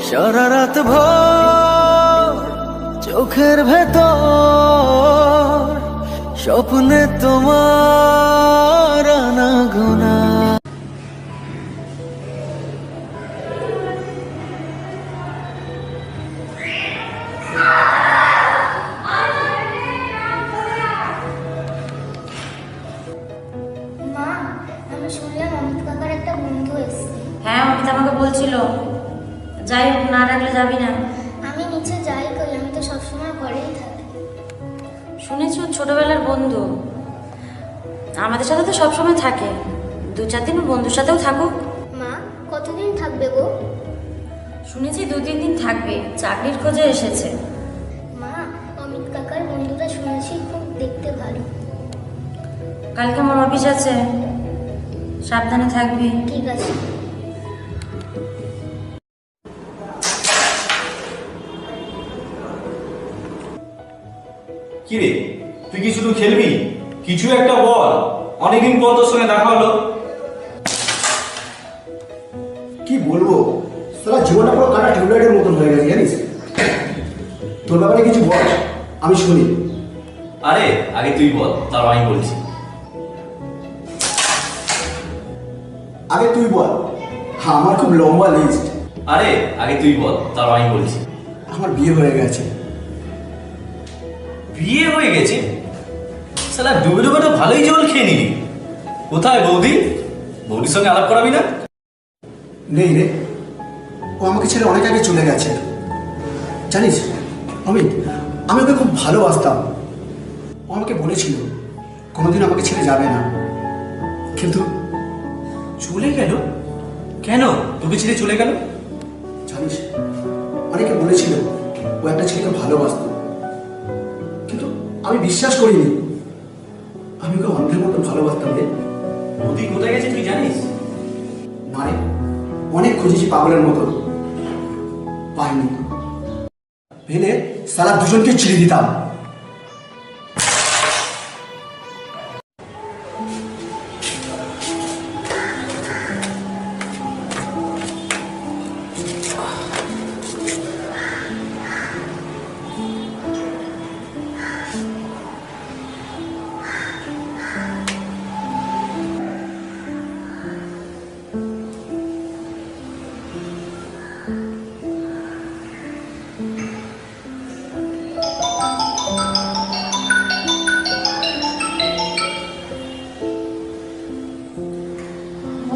সারা রাত ভর চোখের ভেতর স্বপ্নে তোমার আনাগোনা। মা, আমি শুনলাম অমিত কাকার একটা বন্ধু এসেছে। হ্যাঁ, অমিত আমাকে বলছিল। যাই হোক, না ডাকলে যাবি না। আমি নিচে যাই কই, আমি তো সবসময় ঘরেই থাকি। শুনেছি ও ছোটবেলার বন্ধু, আমাদের সাথে তো সবসময় থাকে। 2-4 দিন বন্ধুর সাথেও থাকুক। মা, কতদিন থাকবে গো? শুনেছি 2-3 দিন থাকবে, চাকরির খোঁজে এসেছে। মা, অমিত কাকার বন্ধুটা শুনেছি খুব দেখতে ভালো। কালকে আমার অফিস আছে, সাবধানে থাকবি। ঠিক আছে। কিরে, তুই কি শুধু খেলবি? কিছু একটা বল, অনেকদিন পর তোর সঙ্গে দেখা হলো। কি বলবো, সারা জীবনটা পুরো কাটা টিউবলাইটের মতন হয়ে গেছে জানিস। তোর ব্যাপারে কিছু বল, আমি শুনি। আরে আগে তুই বল, তারপর আমি বলছি। আগে তুই বল। হ্যাঁ, আমার খুব লম্বা লিস্ট। আরে আগে তুই বল, তারপর আমি বলছি। আমার বিয়ে হয়ে গেছে। বিয়ে হয়ে গেছে? সালা ডুবে ডুবে তো ভালোই জল খেয়ে নিলি। কোথায় বৌদি? বৌদির সঙ্গে আলাপ করাবি না? নেই রে, ও আমাকে ছেড়ে অনেক আগে চলে গেছে। জানিস অমিত, আমি ওকে খুব ভালোবাসতাম। ও আমাকে বলেছিল কোনোদিন আমাকে ছেড়ে যাবে না, কিন্তু চলে গেল কেন? তোকে ছেড়ে চলে গেল? জানিস, অনেকে বলেছিল ও একটা ছেলেকে ভালোবাসতো, কিন্তু আমি বিশ্বাস করিনি। আমি ওকে অন্ধের মতো ভালোবাসতাম রে। বৌদি কোথায় গেছে তুই জানিস? না রে, অনেক খুঁজেছি পাগলের মতো, পাইনি। ভেলে সারা দুজনকে চিড়ে দিতাম।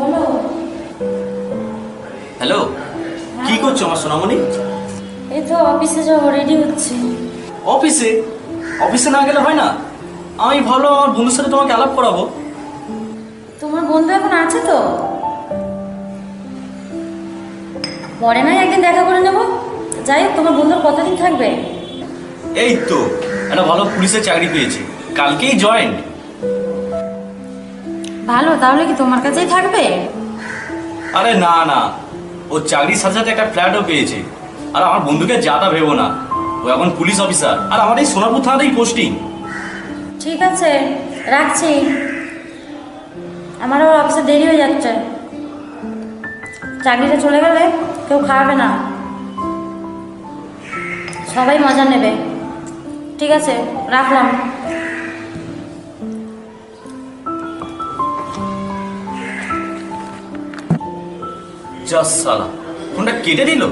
বলো। হ্যালো, কি করছো আমার সোনামণি? এই তো অফিসে যাবো, রেডি হচ্ছে। অফিসে? অফিসে না গেলে হয় না? আমি ভাবলাম আমার বন্ধুর সাথে তোমাকে আলাপ করাবো। তোমার বন্ধু এখন আছে তো? পরে নয় একদিন দেখা করে নেবো। যাই হোক, তোমার বন্ধুর কতদিন থাকবে? এই তো একটা ভালো পুলিশের চাকরি পেয়েছে, কালকেই জয়েন। ভালো, তাহলে কি তোমার কাছেই থাকবে? আরে না না, ও চাকরির সাথে সাথে একটা ফ্ল্যাটও পেয়েছে। আর আমার বন্ধুকে যাতা ভেবো না, ও এখন পুলিশ অফিসার, আর আমার এই সোনারপুর থানাতেই পোস্টিং। ঠিক আছে, রাখছি। আমারও অফিসে দেরি হয়ে যাচ্ছে। চাকরিটা চলে গেলে কেউ খাওয়াবে না, সবাই মজা নেবে। ঠিক আছে, রাখলাম। জাস সালা, ফোনটা কেটে দিল।